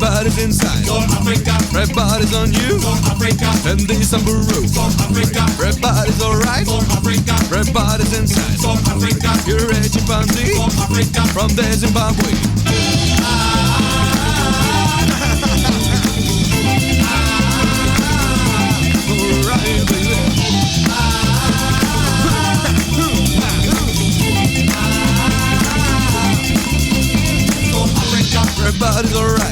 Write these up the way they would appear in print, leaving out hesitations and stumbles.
Everybody's inside. Everybody's on you. And this Subaru. Everybody's alright. Everybody's inside. You're a chimpanzee from the Zimbabwe. Alright, baby. Everybody's alright.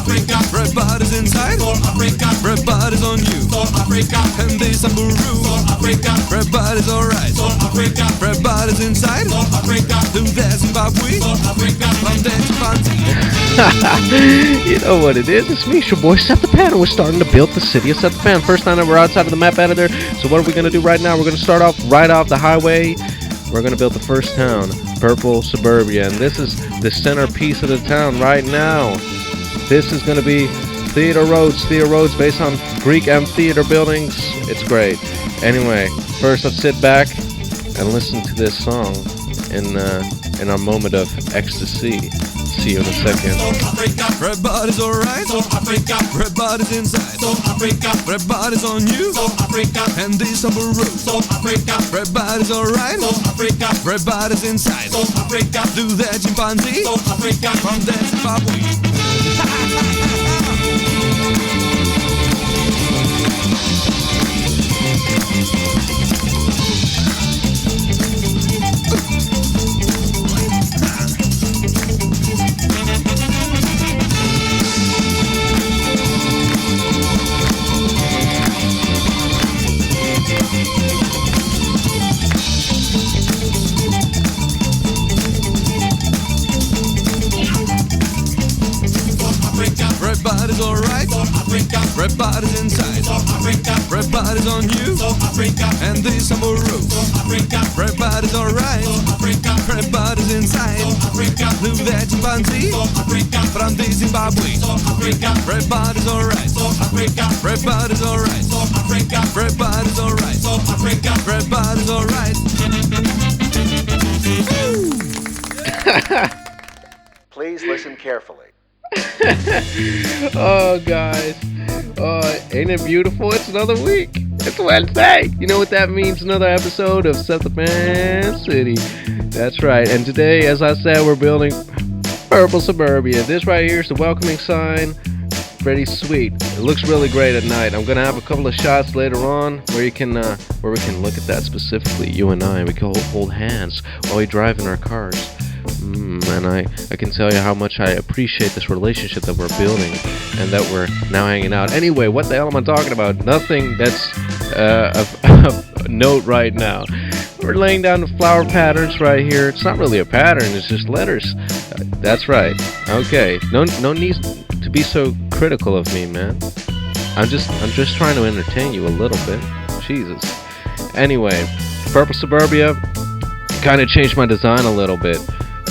Everybody's inside. Everybody's on you. And this Subaru. Everybody's alright. Everybody's inside. Do that Zimbabwe. From that Zimbabwe. You know what it is? It's me, your boy Scepterpan, and we're starting to build the city of Scepterpan. First time that we're outside of the map editor. So what are we going to do right now? We're going to start off right off the highway. We're going to build the first town, Purple Suburbia, and this is the centerpiece of the town right now. This is going to be Theater Roads based on Greek amphitheater buildings. It's great. Anyway, first let's sit back and listen to this song in our moment of ecstasy. See you in a second. Everybody's alright. Everybody's inside. Everybody's on you. And this Subaru. Everybody's alright. Everybody's inside. Do that chimpanzee from that Zimbabwe. Everybody's alright. Everybody's inside. Everybody's on you. And this Subaru. Everybody's alright. Everybody's inside. Do that chimpanzee from the Zimbabwe. Everybody's alright. Everybody's alright. Everybody's alright. Everybody's alright. Please listen carefully. Oh, guys. Oh, ain't it beautiful? It's another week. It's Wednesday. You know what that means? Another episode of Scepterpan City. That's right. And today, as I said, we're building Purple Suburbia. This right here is the welcoming sign. Pretty sweet. It looks really great at night. I'm gonna have a couple of shots later on where we can look at that specifically. You and I, we can hold hands while we drive in our cars. And I can tell you how much I appreciate this relationship that we're building and that we're now hanging out. Anyway, what the hell am I talking about? Nothing that's of note right now. We're laying down the flower patterns right here. It's not really a pattern, it's just letters. That's right. Okay, no need to be so critical of me, man. I'm just trying to entertain you a little bit. Jesus. Anyway, Purple Suburbia kind of changed my design a little bit.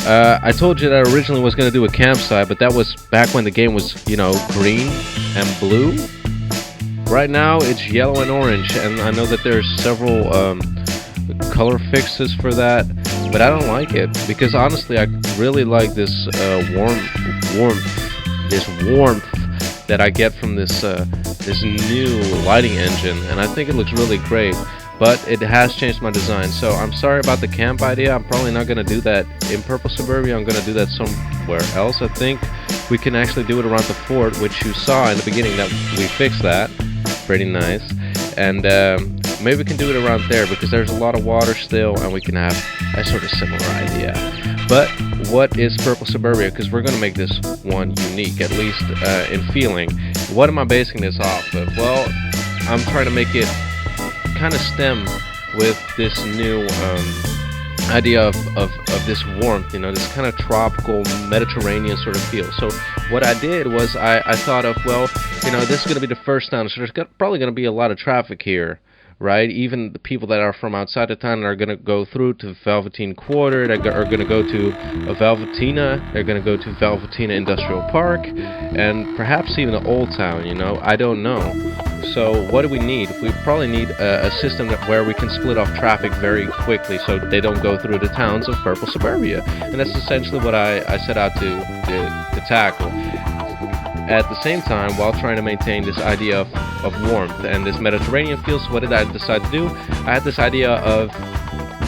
I told you that I originally was going to do a campsite, but that was back when the game was, green and blue. Right now, it's yellow and orange, and I know that there's several color fixes for that, but I don't like it, because honestly, I really like this warmth that I get from this new lighting engine, and I think it looks really great. But it has changed my design, so I'm sorry about the camp idea. I'm probably not going to do that in Purple Suburbia. I'm going to do that somewhere else. I think we can actually do it around the fort, which you saw in the beginning that we fixed that. Pretty nice. And maybe we can do it around there because there's a lot of water still, and we can have a sort of similar idea. But what is Purple Suburbia? Because we're going to make this one unique, at least in feeling. What am I basing this off of? Well, I'm trying to make it kind of stem with this new idea of this warmth, this kind of tropical Mediterranean sort of feel. So what I did was I thought of, well, this is going to be the first town, so there's probably going to be a lot of traffic here, right? Even the people that are from outside of town are going to go through to Velveteen Quarter, are going to go to Velvetina, they're going to go to Velvetina Industrial Park, and perhaps even the Old Town, I don't know. So what do we need? We probably need a system where we can split off traffic very quickly so they don't go through the towns of Purple Suburbia. And that's essentially what I set out to tackle. at the same time while trying to maintain this idea of warmth and this Mediterranean feel. So what did I decide to do? I had this idea of,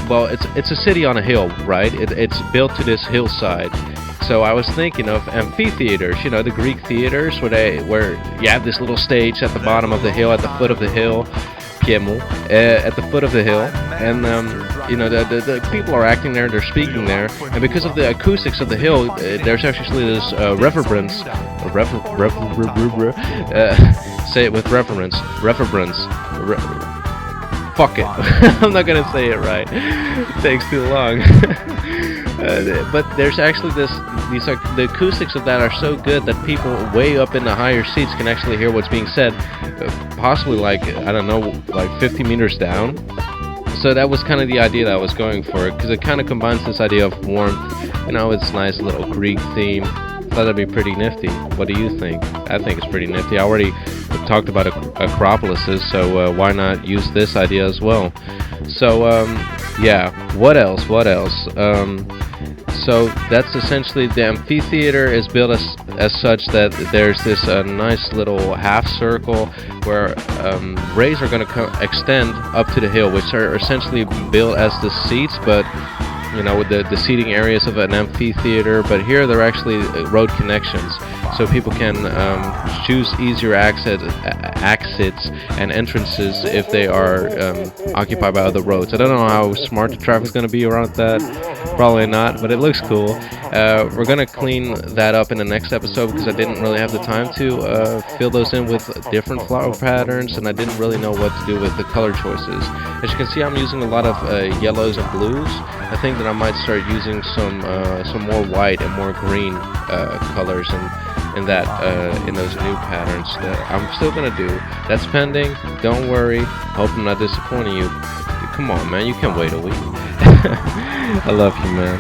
well, it's a city on a hill, right? It's built to this hillside. So I was thinking of amphitheaters, you know, the Greek theaters where you have this little stage at the bottom of the hill, at the foot of the hill, Piemont, at the foot of the hill, and you know, the people are acting there, they're speaking there, and because of the acoustics of the hill, there's actually this reverberance. Say it with reverence. Fuck it. I'm not gonna say it right. It takes too long. But there's actually the acoustics of that are so good that people way up in the higher seats can actually hear what's being said, possibly like, I don't know, like 50 meters down. So that was kind of the idea that I was going for, because it kind of combines this idea of warmth, you know, it's nice little Greek theme. Thought that'd be pretty nifty. What do you think? I think it's pretty nifty. I already talked about Acropolises, so why not use this idea as well? So yeah, what else? So that's essentially, the amphitheater is built as such that there's this nice little half circle where rays are going to extend up to the hill, which are essentially built as the seats, but you know, with the seating areas of an amphitheater. But here they're actually road connections, so people can choose easier exits and entrances if they are occupied by other roads. I don't know how smart the traffic's going to be around that. Probably not, but it looks cool. We're going to clean that up in the next episode, because I didn't really have the time to fill those in with different flower patterns, and I didn't really know what to do with the color choices. As you can see, I'm using a lot of yellows and blues. I think that I might start using some more white and more green colors in those new patterns that I'm still gonna do. That's pending. Don't worry. Hope I'm not disappointing you. Come on, man. You can wait a week. I love you, man.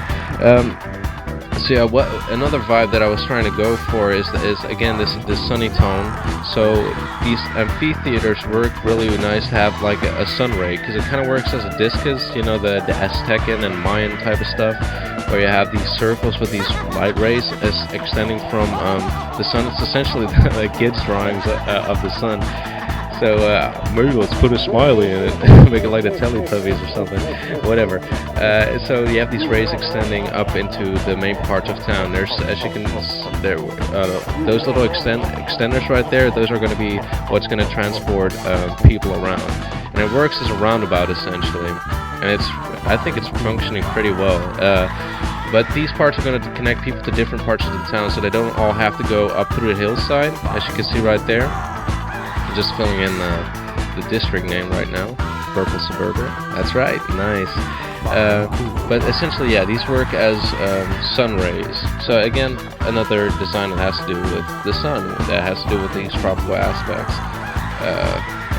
So yeah, another vibe that I was trying to go for is again this sunny tone. So these amphitheaters work really nice to have like a Sunray, because it kind of works as a discus, you know, the Aztecan and Mayan type of stuff, where you have these circles with these light rays extending from the sun. It's essentially the kids' drawings of the sun. So maybe let's put a smiley in it, make it like the Teletubbies or something, whatever. So you have these rays extending up into the main parts of town. There's, as you can, those little extenders right there. Those are going to be what's going to transport people around, and it works as a roundabout essentially. And I think it's functioning pretty well. But these parts are going to connect people to different parts of the town, so they don't all have to go up through the hillside, as you can see right there. I'm just filling in the district name right now, Purple Suburbia. That's right, nice. But essentially, yeah, these work as sun rays. So again, another design that has to do with the sun, that has to do with these tropical aspects.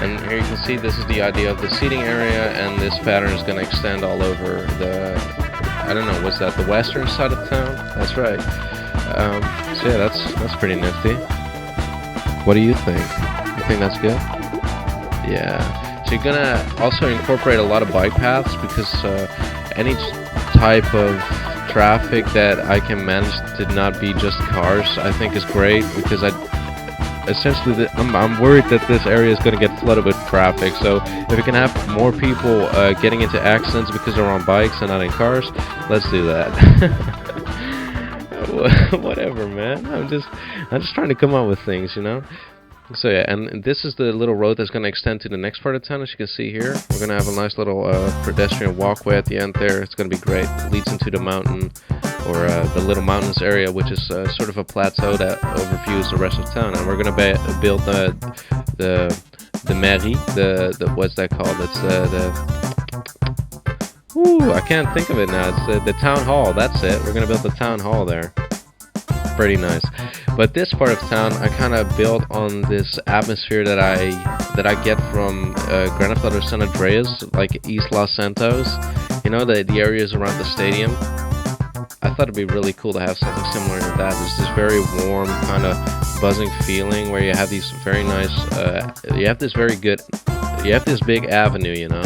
And here you can see this is the idea of the seating area, and this pattern is going to extend all over I don't know, what's that, the western side of town? That's right. So yeah, that's pretty nifty. What do you think? You think that's good? Yeah. So you're gonna also incorporate a lot of bike paths, because any type of traffic that I can manage to not be just cars, I think is great, because essentially I'm worried that this area is going to get flooded with traffic. So if we can have more people getting into accidents because they're on bikes and not in cars, let's do that. Whatever, man. I'm just trying to come up with things, you know. So yeah, and this is the little road that's going to extend to the next part of town. As you can see here, we're going to have a nice little pedestrian walkway at the end there. It's going to be great. It leads into the mountain, or the little mountainous area, which is sort of a plateau that overviews the rest of town. And we're going to build the mairie, the what's that called? It's I can't think of it now. It's the town hall. That's it. We're going to build the town hall there. Pretty nice. But this part of town, I kind of built on this atmosphere that I get from Grand Theft Auto San Andreas, like East Los Santos. You know, the areas around the stadium. I thought it'd be really cool to have something similar to that. There's this very warm, kind of buzzing feeling where you have these very nice, you have this big avenue, you know,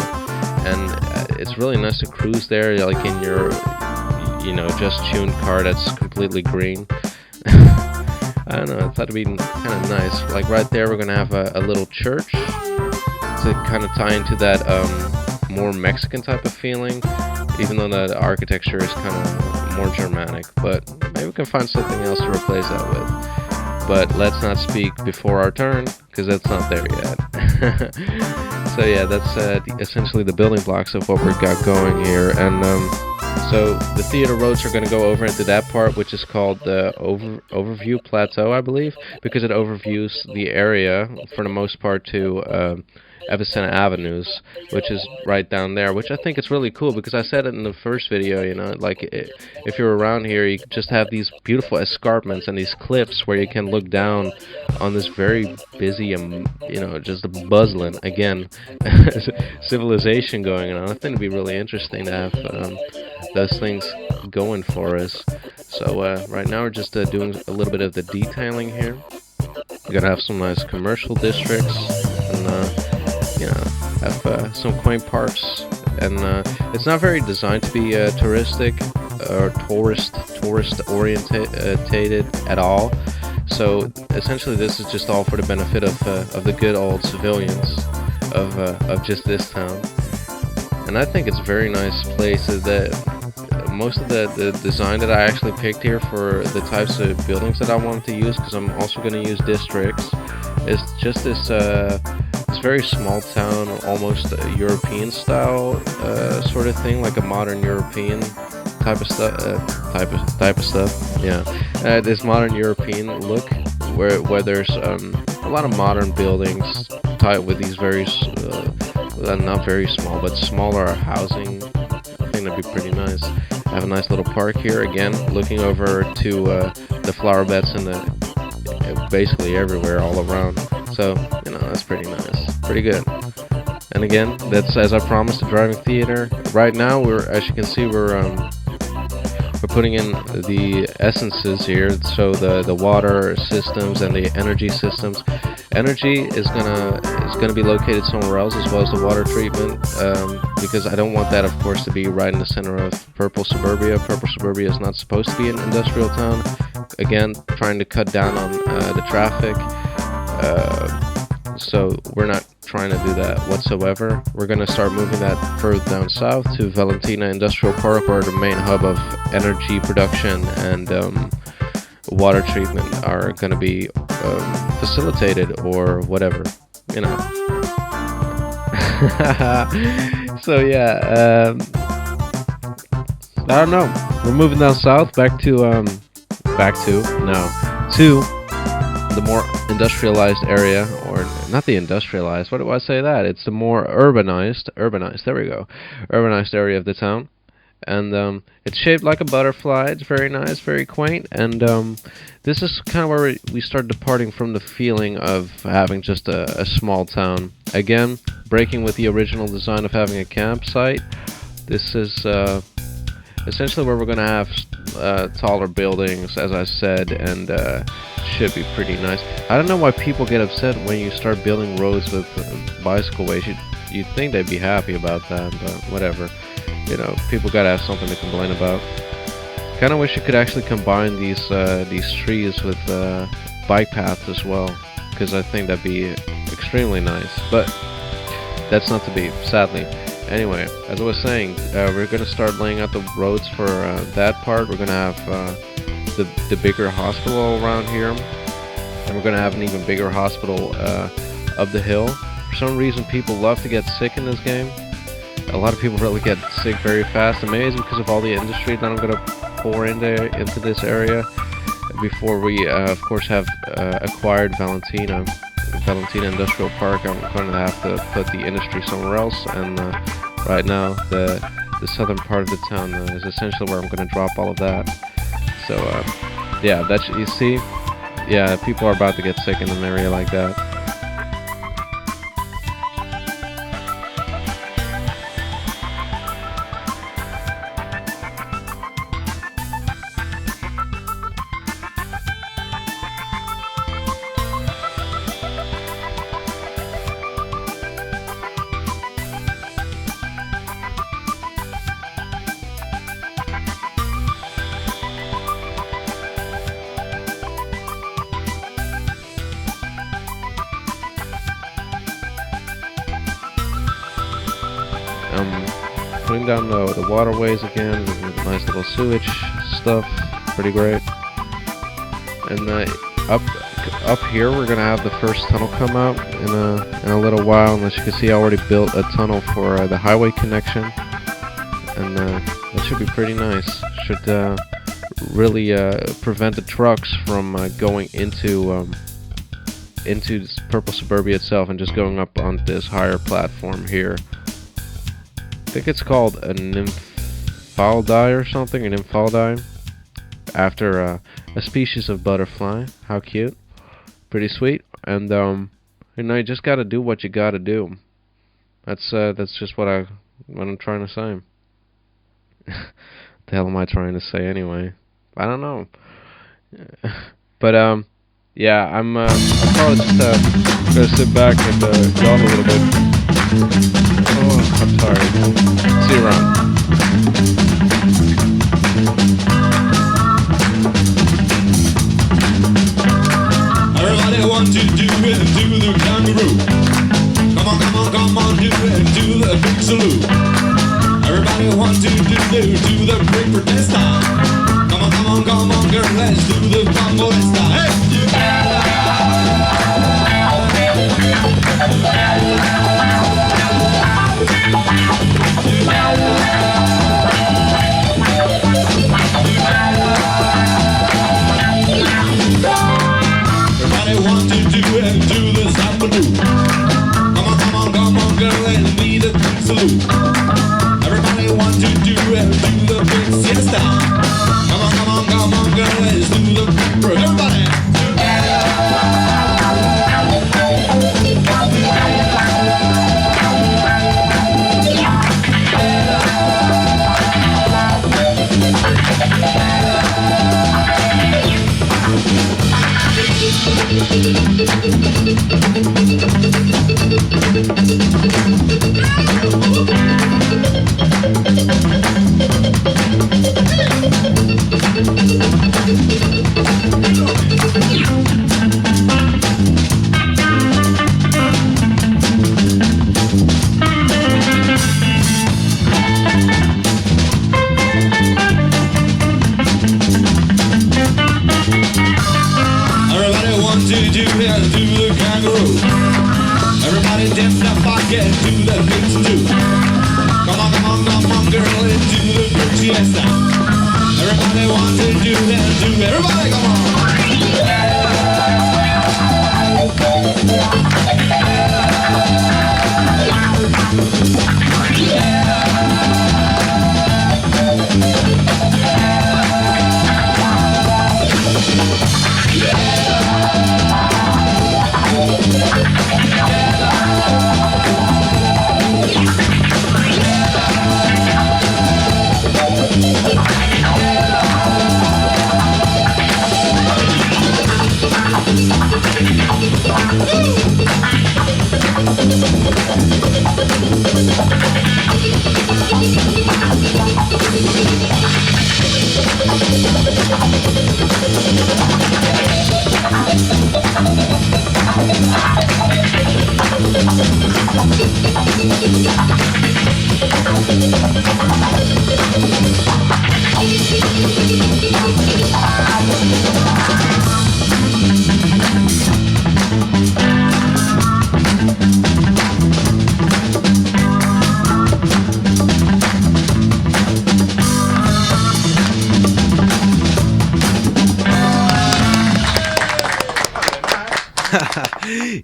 and it's really nice to cruise there, like in your, you know, just tuned car that's completely green. I don't know, I thought it'd be kind of nice. Like right there, we're gonna have a little church to kind of tie into that more Mexican type of feeling, even though the architecture is kind of more Germanic. But maybe we can find something else to replace that with. But let's not speak before our turn, because that's not there yet. So yeah, that's essentially the building blocks of what we've got going here. And so the theater roads are going to go over into that part, which is called the Overview Plateau, I believe, because it overviews the area for the most part to Avicenna Avenues, which is right down there, which I think is really cool, because I said it in the first video, you know, like if you're around here, you just have these beautiful escarpments and these cliffs where you can look down on this very busy and, you know, just bustling, again, civilization going on. I think it'd be really interesting to have those things going for us. So right now we're just doing a little bit of the detailing here. We're gonna have some nice commercial districts, and you know, have some quaint parks, and it's not very designed to be touristic or tourist orientated at all. So essentially, this is just all for the benefit of the good old civilians of just this town. And I think it's a very nice place. That most of the design that I actually picked here for the types of buildings that I wanted to use, because I'm also going to use districts, is just this very small town, almost European style sort of thing, like a modern European type of stuff. Yeah, this modern European look, where there's a lot of modern buildings tied with these very not very small, but smaller housing. I think that'd be pretty nice. I have a nice little park here, again, looking over to the flower beds and basically everywhere all around. So, you know, that's pretty nice. Pretty good. And again, that's, as I promised, a driving theater. Right now, as you can see, we're putting in the essences here. So the water systems and the energy systems. Energy is gonna be located somewhere else, as well as the water treatment, because I don't want that, of course, to be right in the center of Purple Suburbia. Purple Suburbia is not supposed to be an industrial town. Again, trying to cut down on the traffic. So we're not trying to do that whatsoever. We're going to start moving that further down south to Valentina Industrial Park, where the main hub of energy production and water treatment are going to be facilitated, or whatever, you know. So yeah, I don't know. We're moving down south back to the more industrialized area, or not the industrialized, what do I say that? It's the more urbanized, there we go, urbanized area of the town. And it's shaped like a butterfly. It's very nice, very quaint. And this is kind of where we start departing from the feeling of having just a small town. Again, breaking with the original design of having a campsite. This is essentially where we're going to have taller buildings, as I said, and should be pretty nice. I don't know why people get upset when you start building roads with bicycle ways. You'd think they'd be happy about that, but whatever. You know, people gotta have something to complain about. Kind of wish you could actually combine these trees with bike paths as well, because I think that'd be extremely nice. But that's not to be, sadly. Anyway, as I was saying, we're gonna start laying out the roads for that part. We're gonna have the bigger hospital around here, and we're gonna have an even bigger hospital up the hill. For some reason, people love to get sick in this game. A lot of people really get sick very fast, and maybe it's because of all the industry that I'm going to pour into this area. Before we, of course, have acquired Valentina Industrial Park, I'm going to have to put the industry somewhere else. And right now, the southern part of the town is essentially where I'm going to drop all of that. So, yeah, that's, you see, yeah, people are about to get sick in an area like that. putting down the waterways again, nice little sewage stuff, pretty great. And up here we're gonna have the first tunnel come out in a little while, and as you can see I already built a tunnel for the highway connection, and that should be pretty nice. Should really prevent the trucks from going into this Purple Suburbia itself and just going up on this higher platform here. I think it's called a nymphalidae or something, an nymphalidae, after a species of butterfly. How cute. Pretty sweet. And you just gotta do what you gotta do. That's just what I'm trying to say. The hell am I trying to say anyway? I don't know. But yeah, I'm probably just gonna sit back and yawn a little bit. Oh, I'm sorry. See you around. Everybody want to do it, do the kangaroo. Come on, come on, come on, do it, do the big salute. Everybody want to do the break for test time. Come on, girl, let's do the combo this time. Hey! Everybody want to do the sambaloo. Come on, girl, let's be the big salute. Everybody want to do the big siesta. Come on, girl, let's do the big break. Everybody! Do the kangaroo. Everybody dip that pocket, do the things to do. Come on, girl, and do the big siesta. Everybody wants to do that, do everybody, come on.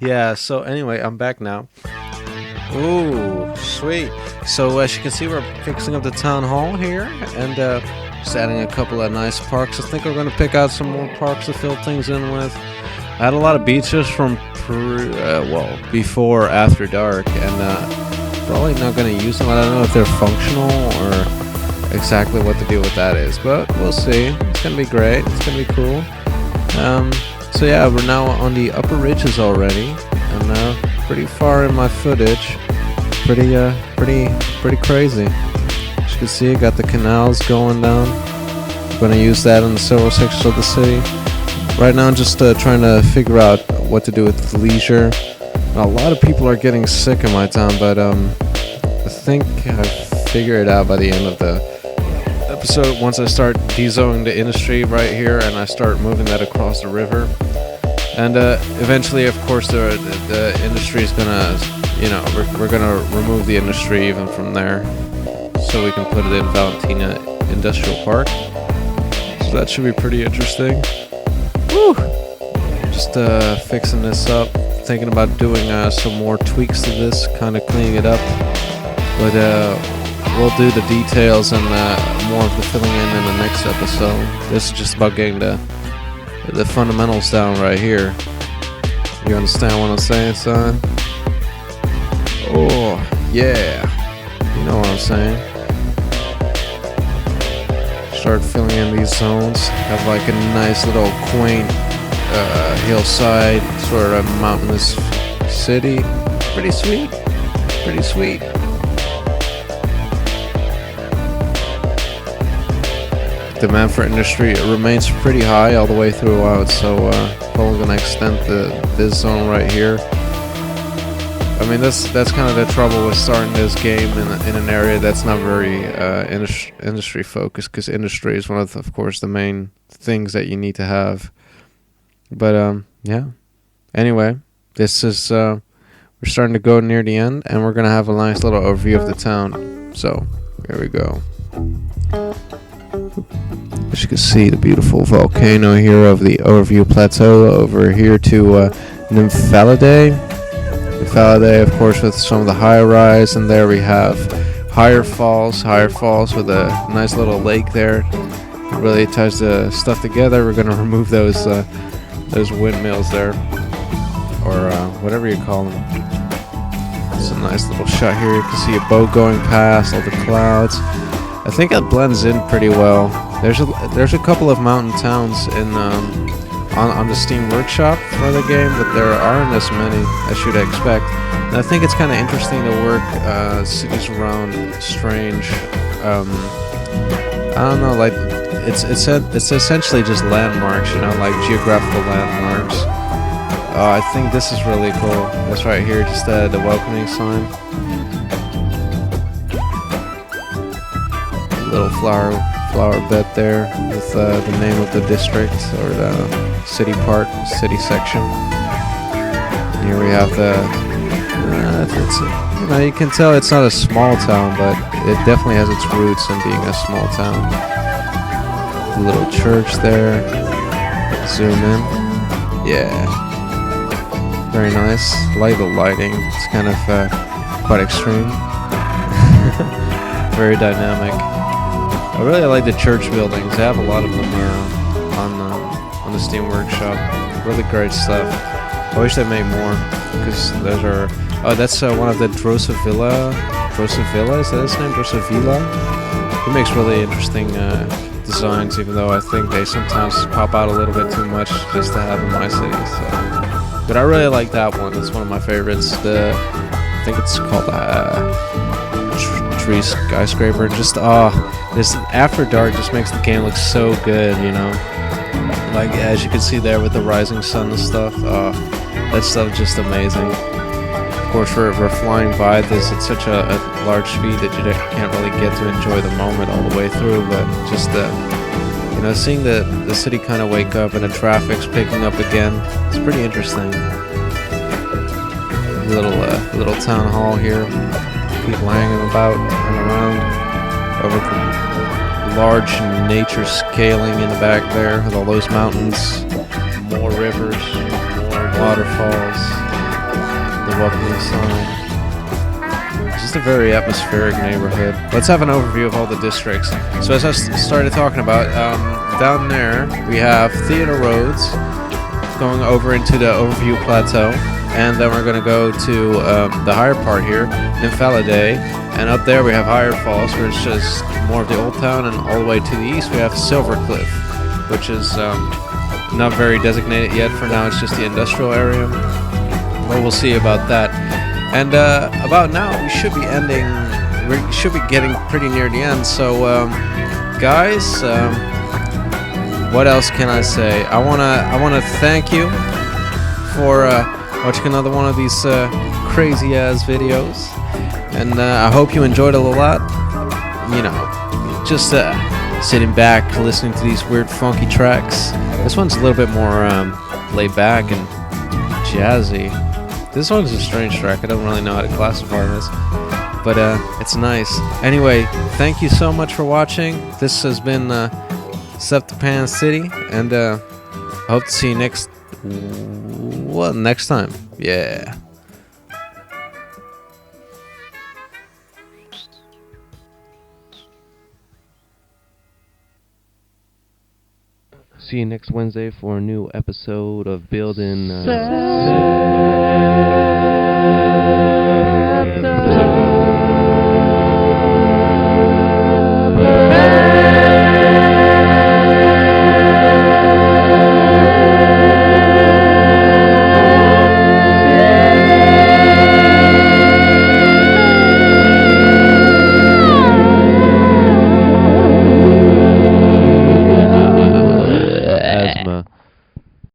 Yeah, so anyway, I'm back now. Ooh, sweet. So as you can see, we're fixing up the town hall here, and just adding a couple of nice parks. I think we're going to pick out some more parks to fill things in with. I had a lot of beaches from before after dark, and probably not going to use them. I don't know if they're functional or exactly what the deal with that is, but we'll see. It's going to be great. It's going to be cool. So yeah, we're now on the upper ridges already, and pretty far in my footage. Pretty crazy. As you can see, I got the canals going down. I'm gonna use that in several sections of the city. Right now, I'm just trying to figure out what to do with leisure. Now, a lot of people are getting sick in my town, but I think I've figure it out by the end of the episode once I start dezoning the industry right here and I start moving that across the river. And eventually, of course, the industry is gonna, we're gonna remove the industry even from there, so we can put it in Valentina Industrial Park. So that should be pretty interesting. Woo! Just fixing this up, thinking about doing some more tweaks to this, kind of cleaning it up. But we'll do the details and more of the filling in the next episode. This is just about getting the fundamentals down right here. You understand what I'm saying, son? Oh, yeah. You know what I'm saying. Start filling in these zones. Have like a nice little quaint hillside, sort of mountainous city. Pretty sweet. Pretty sweet. Demand for industry remains pretty high all the way throughout, so probably gonna extend this zone right here. I mean, that's kind of the trouble with starting this game in an area that's not very industry focused, because industry is one of course, the main things that you need to have. But yeah. Anyway, this is we're starting to go near the end, and we're gonna have a nice little overview of the town. So here we go. As you can see, the beautiful volcano here of the overview plateau over here to Nymphalidae. Nymphalidae, of course, with some of the high rise, and there we have higher falls with a nice little lake there. It really ties the stuff together. We're gonna remove those windmills there, or whatever you call them. It's a nice little shot here. You can see a boat going past all the clouds. I think it blends in pretty well. There's a couple of mountain towns in on the Steam Workshop for the game, but there aren't as many as you'd expect. And I think it's kind of interesting to work cities around strange. I don't know, like it's essentially just landmarks, like geographical landmarks. I think this is really cool. That's right here, just the welcoming sign. Little flower bed there with the name of the district or the city part, city section. And here we have you can tell it's not a small town, but it definitely has its roots in being a small town. A little church there. Zoom in. Yeah. Very nice. Like the lighting. It's kind of quite extreme. Very dynamic. I really like the church buildings. They have a lot of them on the Steam Workshop. Really great stuff. I wish they made more, because those are. Oh, that's one of the Drosavilla. Drosavilla, is that his name? Drosavilla. He makes really interesting designs, even though I think they sometimes pop out a little bit too much just to have in my city. So. But I really like that one. It's one of my favorites. I think it's called Tree Skyscraper. Just this After Dark just makes the game look so good, Like, as you can see there with the rising sun and stuff. That stuff is just amazing. Of course, we're flying by this at such a large speed that you can't really get to enjoy the moment all the way through. But just seeing the city kind of wake up and the traffic's picking up again, it's pretty interesting. Little town hall here. People hanging about and around over the large nature scaling in the back there with all those mountains, more rivers, more waterfalls, the welcoming sign. It's just a very atmospheric neighborhood. Let's have an overview of all the districts. So as I started talking about, down there we have Theater Roads going over into the overview plateau. And then we're going to go to the higher part here, Nymphalidae, and up there we have Higher Falls, where it's just more of the old town, and all the way to the east we have Silver Cliff, which is not very designated yet. For now, it's just the industrial area, but we'll see about that. And about now, we should be getting pretty near the end. So, guys, what else can I say? I wanna thank you for watching another one of these crazy ass videos, and I hope you enjoyed it a lot. you know, just sitting back, listening to these weird, funky tracks. This one's a little bit more laid back and jazzy. This one's a strange track. I don't really know how to classify this, but it's nice. Anyway, thank you so much for watching. This has been Scepterpan City, and I hope to see you next time. Yeah. See you next Wednesday for a new episode of Building.